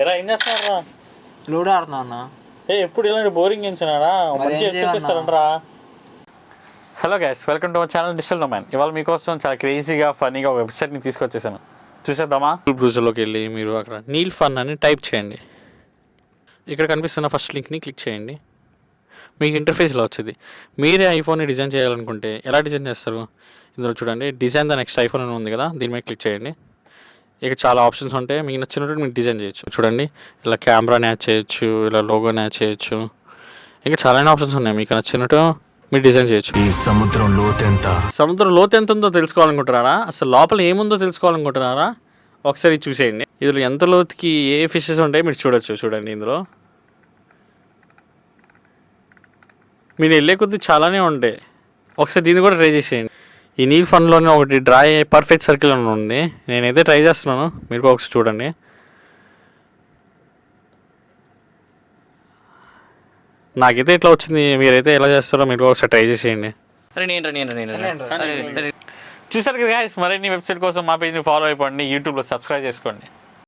ఎలా ఏం చేస్తున్నారా? లూడో ఆడుతున్నా అన్న. ఎప్పుడు ఇలాంటి బోరింగ్ గేమ్స్ మంచిగా చేస్తారంటరా. Hello guys, welcome to our channel digital domain. ఇవాళ మీకోసం చాలా క్రేజీగా ఫన్నీగా ఒక వెబ్సైట్ని తీసుకొచ్చేసాను. చూసేద్దామా? బ్రౌజర్లోకి వెళ్ళి మీరు అక్కడ నీల్ ఫన్ అని టైప్ చేయండి. ఇక్కడ కనిపిస్తున్న ఫస్ట్ లింక్ని క్లిక్ చేయండి. మీకు ఇంటర్ఫేస్లో వచ్చింది. మీరే ఐఫోన్ని డిజైన్ చేయాలనుకుంటే ఎలా డిజైన్ చేస్తారు? ఇందులో చూడండి, డిజైన్ ద నెక్స్ట్ ఐఫోన్ అని ఉంది కదా, దీని మీద క్లిక్ చేయండి. ఇక చాలా ఆప్షన్స్ ఉంటాయి, మీకు నచ్చినట్టు మీకు డిజైన్ చేయొచ్చు. చూడండి, ఇలా కెమెరాని యాడ్ చేయొచ్చు, ఇలా లోగోని యాడ్ చేయొచ్చు, ఇంకా చాలా ఆప్షన్స్ ఉన్నాయి. మీకు నచ్చినట్టు మీరు డిజైన్ చేయొచ్చు. ఈ సముద్రం లోతు ఎంత ఉందో తెలుసుకోవాలనుకుంటున్నారా? అసలు లోపల ఏముందో తెలుసుకోవాలనుకుంటున్నారా? ఒకసారి చూసేయండి. ఇందులో ఎంత లోతుకి ఏ ఫిషెస్ ఉంటాయో మీరు చూడొచ్చు. చూడండి, ఇందులో మీరు వెళ్ళే కొద్దీ చాలానే ఉంటాయి. ఒకసారి దీన్ని కూడా ట్రై చేసేయండి. ఈ నీల్ ఫన్లోనే ఒకటి డ్రా పర్ఫెక్ట్ సర్కిల్ అని ఉంది. నేనైతే ట్రై చేస్తున్నాను, మీరు కూడా ఒకసారి చూడండి. నాకైతే ఇట్లా వచ్చింది, మీరైతే ఎలా చేస్తారో మీరు ఒకసారి ట్రై చేసేయండి. చూసారు కదా గైస్, మరిన్ని వెబ్సైట్ కోసం మా పేజ్ని ఫాలో అయిపోండి, యూట్యూబ్లో సబ్స్క్రైబ్ చేసుకోండి.